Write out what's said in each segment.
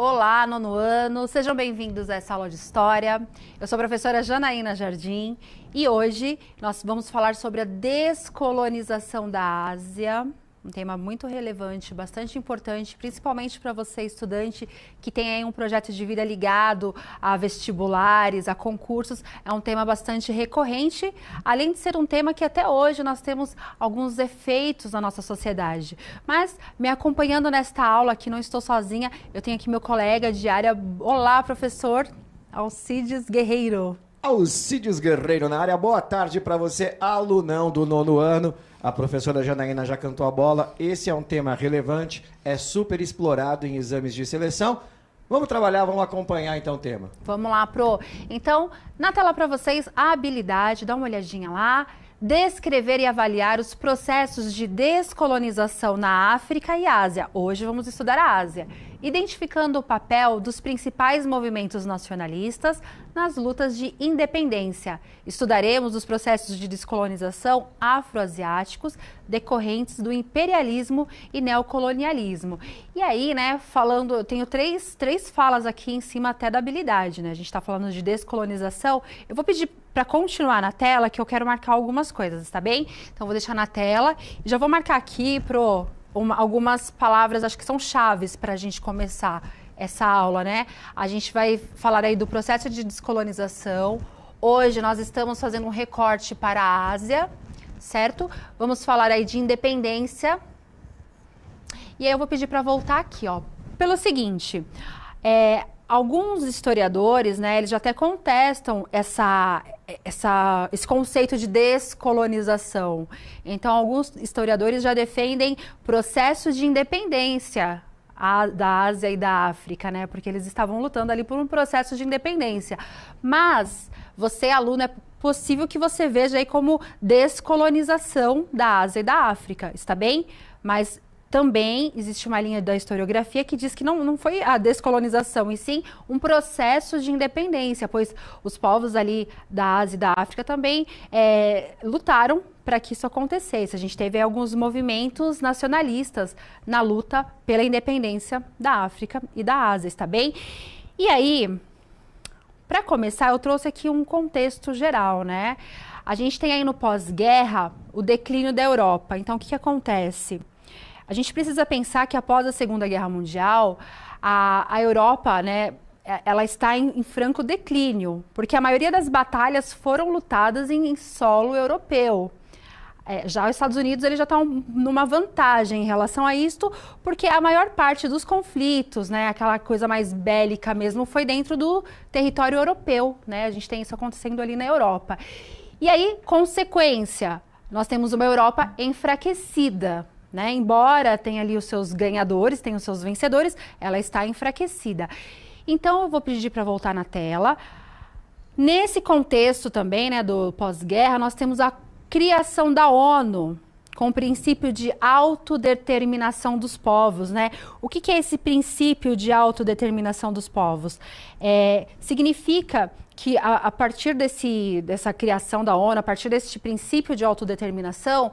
Olá, nono ano, sejam bem-vindos a essa aula de História. Eu sou a professora Janaína Jardim e hoje nós vamos falar sobre a descolonização da Ásia, um tema muito relevante, bastante importante, principalmente para você, estudante, que tem aí um projeto de vida ligado a vestibulares, a concursos. É um tema bastante recorrente, além de ser um tema que até hoje nós temos alguns efeitos na nossa sociedade. Mas, me acompanhando nesta aula, aqui não estou sozinha, eu tenho aqui meu colega de área. Olá, professor Alcides Guerreiro. Alcides Guerreiro na área. Boa tarde para você, alunão do nono ano. A professora Janaína já cantou a bola. Esse é um tema relevante, é super explorado em exames de seleção. Vamos trabalhar, vamos acompanhar então o tema. Vamos lá, Pro. Então, na tela para vocês, a habilidade, dá uma olhadinha lá. Descrever e avaliar os processos de descolonização na África e Ásia. Hoje vamos estudar a Ásia, identificando o papel dos principais movimentos nacionalistas nas lutas de independência. Estudaremos os processos de descolonização afroasiáticos decorrentes do imperialismo e neocolonialismo. E aí, né, falando, eu tenho três falas aqui em cima até da habilidade, né? A gente está falando de descolonização. Eu vou pedir para continuar na tela que eu quero marcar algumas coisas, tá bem? Então vou deixar na tela e já vou marcar aqui algumas palavras, acho que são chaves para a gente começar essa aula, né? A gente vai falar aí do processo de descolonização. Hoje nós estamos fazendo um recorte para a Ásia, certo? Vamos falar aí de independência. E aí eu vou pedir para voltar aqui, ó, pelo seguinte, alguns historiadores, né, eles já até contestam esse conceito de descolonização. Então, alguns historiadores já defendem processos de independência da Ásia e da África, né, porque eles estavam lutando ali por um processo de independência. Mas, você, aluno, é possível que você veja aí como descolonização da Ásia e da África, está bem? Mas também existe uma linha da historiografia que diz que não foi a descolonização, e sim um processo de independência, pois os povos ali da Ásia e da África também lutaram para que isso acontecesse. A gente teve alguns movimentos nacionalistas na luta pela independência da África e da Ásia, está bem? E aí, para começar, eu trouxe aqui um contexto geral, né? A gente tem aí no pós-guerra o declínio da Europa. Então, o que acontece? A gente precisa pensar que após a Segunda Guerra Mundial, a Europa, né, ela está em franco declínio, porque a maioria das batalhas foram lutadas em solo europeu. Já os Estados Unidos eles já estão numa vantagem em relação a isto, porque a maior parte dos conflitos, né, aquela coisa mais bélica mesmo, foi dentro do território europeu, né? A gente tem isso acontecendo ali na Europa. E aí, consequência, nós temos uma Europa enfraquecida, né? Embora tenha ali os seus ganhadores, tenha os seus vencedores, ela está enfraquecida. Então, eu vou pedir para voltar na tela. Nesse contexto também, né, do pós-guerra, nós temos a criação da ONU, com o princípio de autodeterminação dos povos, né? O que é esse princípio de autodeterminação dos povos? Significa que a partir dessa criação da ONU, a partir desse princípio de autodeterminação,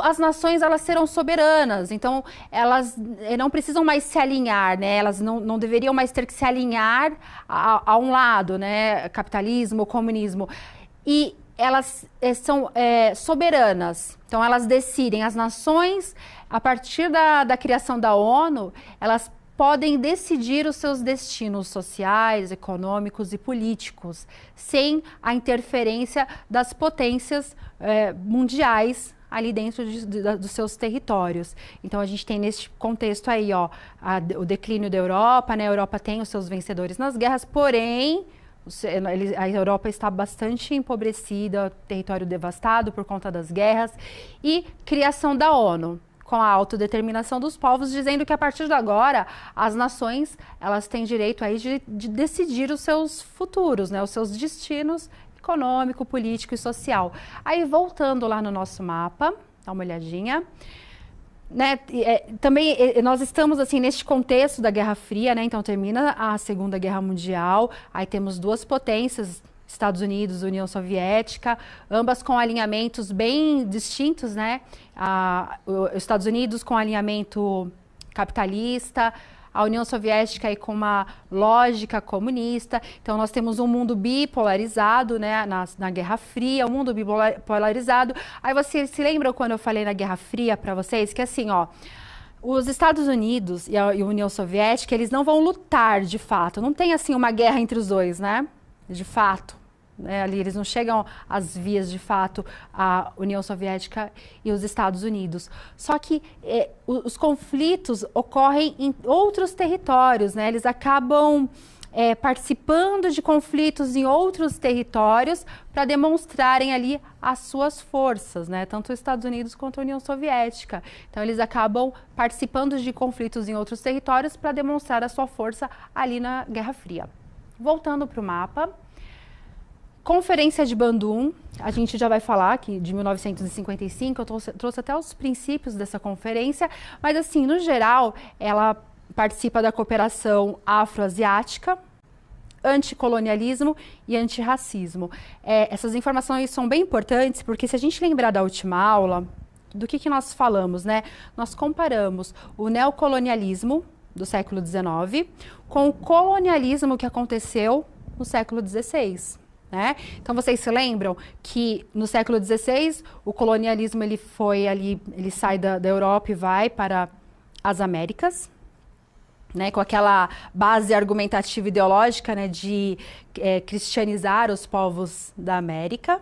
as nações elas serão soberanas, então elas não precisam mais se alinhar, né? Elas não deveriam mais ter que se alinhar a um lado, né? Capitalismo, comunismo. E elas são soberanas, então elas decidem, as nações, a partir da criação da ONU, elas podem decidir os seus destinos sociais, econômicos e políticos, sem a interferência das potências mundiais ali dentro dos seus territórios. Então a gente tem nesse contexto aí, ó, o declínio da Europa, né? A Europa tem os seus vencedores nas guerras, porém a Europa está bastante empobrecida, território devastado por conta das guerras, e criação da ONU, com a autodeterminação dos povos, dizendo que a partir de agora as nações elas têm direito aí de decidir os seus futuros, né? Os seus destinos econômico, político e social. Aí, voltando lá no nosso mapa, dá uma olhadinha, né? Também nós estamos assim neste contexto da Guerra Fria, né? Então termina a Segunda Guerra Mundial, aí temos duas potências, Estados Unidos, União Soviética, ambas com alinhamentos bem distintos, né? Os Estados Unidos com alinhamento capitalista, a União Soviética aí com uma lógica comunista. Então nós temos um mundo bipolarizado, né, na Guerra Fria, um mundo bipolarizado. Aí vocês se lembram quando eu falei na Guerra Fria para vocês que assim, ó, os Estados Unidos e a União Soviética, eles não vão lutar de fato. Não tem assim uma guerra entre os dois, né? De fato. Ali eles não chegam às vias de fato, a União Soviética e os Estados Unidos. Só que os conflitos ocorrem em outros territórios, né? Eles acabam participando de conflitos em outros territórios para demonstrarem ali as suas forças, né? Tanto os Estados Unidos quanto a União Soviética. Então eles acabam participando de conflitos em outros territórios para demonstrar a sua força ali na Guerra Fria. Voltando para o mapa. Conferência de Bandung, a gente já vai falar aqui de 1955, eu trouxe até os princípios dessa conferência, mas assim, no geral, ela participa da cooperação afroasiática, anticolonialismo e antirracismo. Essas informações são bem importantes, porque se a gente lembrar da última aula, do que nós falamos, né? Nós comparamos o neocolonialismo do século XIX com o colonialismo que aconteceu no século XVI. Né? Então vocês se lembram que no século XVI o colonialismo ele sai da Europa e vai para as Américas, né? Com aquela base argumentativa ideológica, né? De cristianizar os povos da América.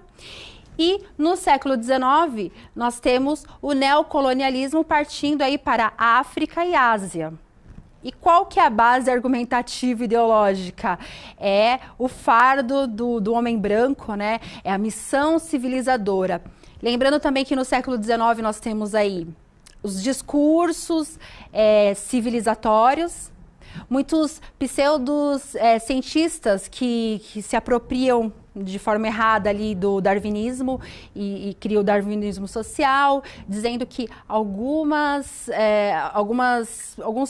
E no século XIX nós temos o neocolonialismo partindo aí para a África e Ásia. E qual que é a base argumentativa ideológica? É o fardo do homem branco, né? É a missão civilizadora. Lembrando também que no século XIX nós temos aí os discursos civilizatórios, muitos pseudos cientistas que se apropriam de forma errada ali do darwinismo e cria o darwinismo social, dizendo que alguns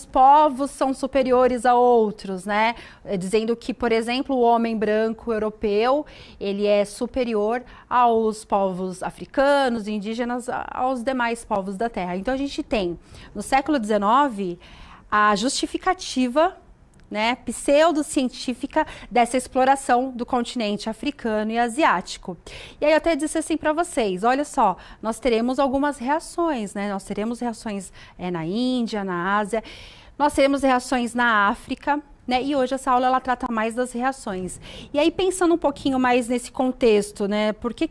povos são superiores a outros, né? Dizendo que, por exemplo, o homem branco europeu, ele é superior aos povos africanos, indígenas, aos demais povos da Terra. Então a gente tem, no século XIX, a justificativa, né, pseudocientífica dessa exploração do continente africano e asiático. E aí eu até disse assim para vocês, olha só, nós teremos algumas reações, né? Nós teremos reações na Índia, na Ásia, nós teremos reações na África, né? E hoje essa aula ela trata mais das reações. E aí pensando um pouquinho mais nesse contexto, né? Por que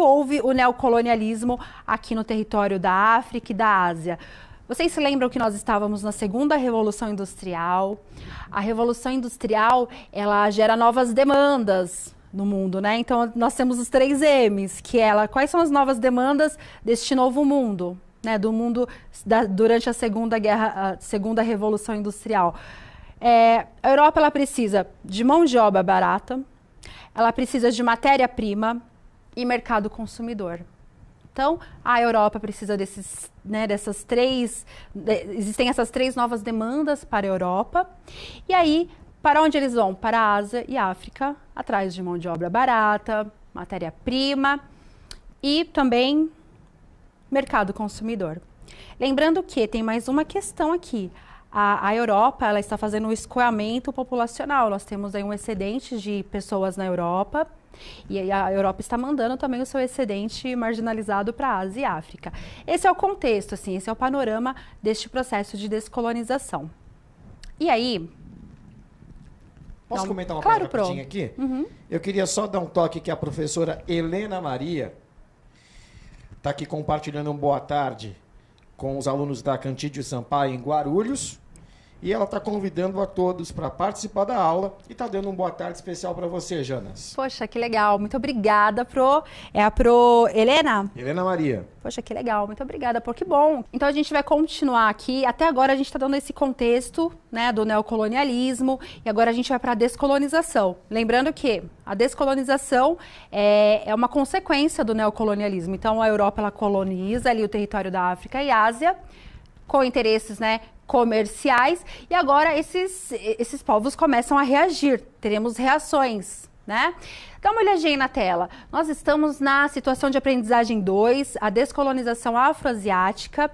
houve o neocolonialismo aqui no território da África e da Ásia? Vocês se lembram que nós estávamos na segunda Revolução Industrial? A Revolução Industrial, ela gera novas demandas no mundo, né? Então, nós temos os 3 M's, quais são as novas demandas deste novo mundo, né? Do mundo durante a segunda Revolução Industrial. A Europa, ela precisa de mão de obra barata, ela precisa de matéria-prima e mercado consumidor. Então, a Europa precisa existem essas 3 novas demandas para a Europa. E aí, para onde eles vão? Para a Ásia e África, atrás de mão de obra barata, matéria-prima e também mercado consumidor. Lembrando que tem mais uma questão aqui. A Europa, ela está fazendo um escoamento populacional. Nós temos aí um excedente de pessoas na Europa. E a Europa está mandando também o seu excedente marginalizado para a Ásia e África. Esse é o contexto, assim, esse é o panorama deste processo de descolonização. E aí... Posso comentar uma coisa rapidinho aqui? Uhum. Eu queria só dar um toque que a professora Helena Maria está aqui compartilhando um boa tarde com os alunos da Cantídio Sampaio em Guarulhos. E ela está convidando a todos para participar da aula e está dando uma boa tarde especial para você, Janas. Poxa, que legal. Muito obrigada, É a Helena? Helena Maria. Poxa, que legal. Muito obrigada, que bom. Então, a gente vai continuar aqui. Até agora, a gente está dando esse contexto, né, do neocolonialismo e agora a gente vai para a descolonização. Lembrando que a descolonização é uma consequência do neocolonialismo. Então, a Europa, ela coloniza ali o território da África e Ásia com interesses, né, comerciais, e agora esses povos começam a reagir, teremos reações, né? Dá uma olhadinha aí na tela. Nós estamos na situação de aprendizagem 2, a descolonização afroasiática.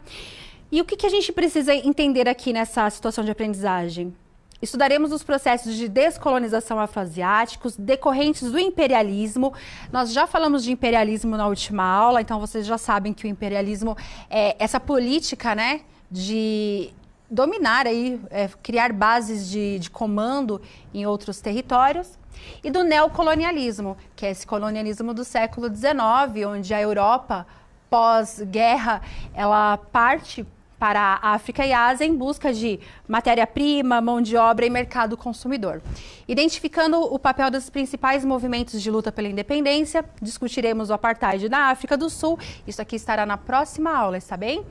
E o que a gente precisa entender aqui nessa situação de aprendizagem? Estudaremos os processos de descolonização afroasiáticos decorrentes do imperialismo. Nós já falamos de imperialismo na última aula, então vocês já sabem que o imperialismo é essa política, né, de dominar aí, criar bases de comando em outros territórios. E do neocolonialismo, que é esse colonialismo do século XIX, onde a Europa, pós-guerra, ela parte para a África e a Ásia em busca de matéria-prima, mão de obra e mercado consumidor. Identificando o papel dos principais movimentos de luta pela independência, discutiremos o apartheid na África do Sul. Isso aqui estará na próxima aula, está bem?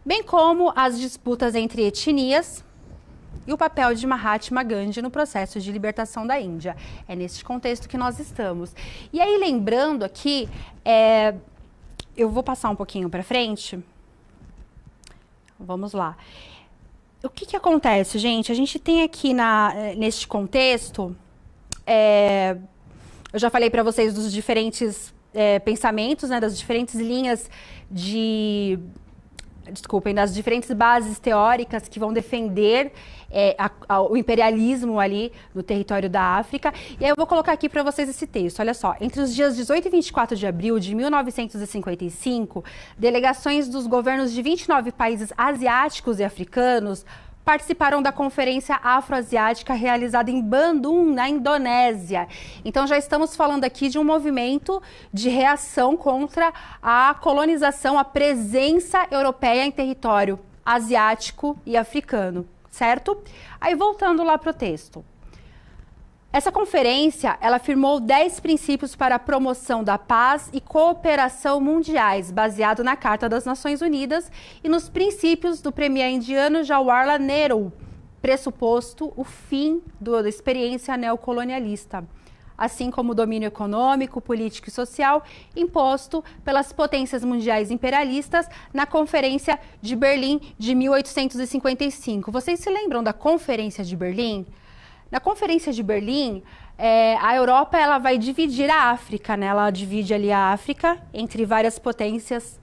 Bem como as disputas entre etnias e o papel de Mahatma Gandhi no processo de libertação da Índia. É nesse contexto que nós estamos. E aí, lembrando aqui, eu vou passar um pouquinho para frente. Vamos lá. O que acontece, gente? A gente tem aqui neste contexto, eu já falei para vocês dos diferentes pensamentos, né, das diferentes linhas das diferentes bases teóricas que vão defender o imperialismo ali no território da África. E aí eu vou colocar aqui para vocês esse texto. Olha só, entre os dias 18 e 24 de abril de 1955, delegações dos governos de 29 países asiáticos e africanos participaram da Conferência Afroasiática realizada em Bandung, na Indonésia. Então já estamos falando aqui de um movimento de reação contra a colonização, a presença europeia em território asiático e africano, certo? Aí voltando lá para o texto. Essa conferência, ela afirmou 10 princípios para a promoção da paz e cooperação mundiais, baseado na Carta das Nações Unidas e nos princípios do premier indiano Jawaharlal Nehru, pressuposto o fim da experiência neocolonialista, assim como o domínio econômico, político e social imposto pelas potências mundiais imperialistas na Conferência de Berlim de 1855. Vocês se lembram da Conferência de Berlim? Na Conferência de Berlim, a Europa ela vai dividir a África, né? Ela divide ali a África entre várias potências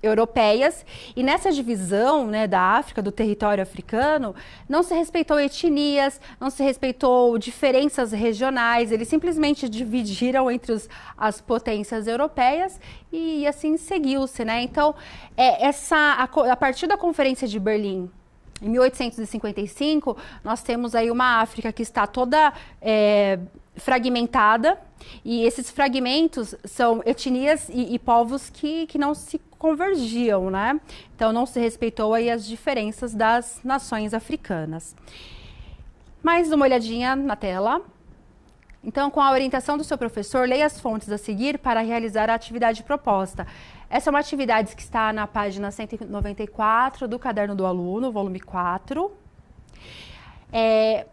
europeias, e nessa divisão, né, da África, do território africano, não se respeitou etnias, não se respeitou diferenças regionais, eles simplesmente dividiram entre as potências europeias e assim seguiu-se, né? Então, a partir da Conferência de Berlim, em 1855, nós temos aí uma África que está toda fragmentada, e esses fragmentos são etnias e povos que não se convergiam, né? Então não se respeitou aí as diferenças das nações africanas. Mais uma olhadinha na tela. Então, com a orientação do seu professor, leia as fontes a seguir para realizar a atividade proposta. Essa é uma atividade que está na página 194 do Caderno do Aluno, volume 4.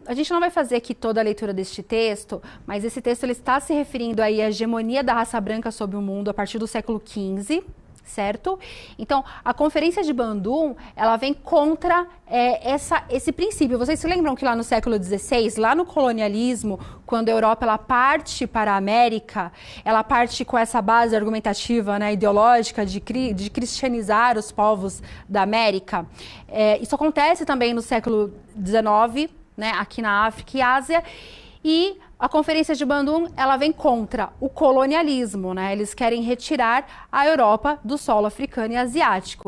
A gente não vai fazer aqui toda a leitura deste texto, mas esse texto ele está se referindo aí à hegemonia da raça branca sobre o mundo a partir do século XV, certo? Então, a Conferência de Bandung, ela vem contra esse princípio. Vocês se lembram que lá no século XVI, lá no colonialismo, quando a Europa ela parte para a América, ela parte com essa base argumentativa, né, ideológica de cristianizar os povos da América. Isso acontece também no século XIX, né, aqui na África e Ásia, e a Conferência de Bandung, ela vem contra o colonialismo, né? Eles querem retirar a Europa do solo africano e asiático.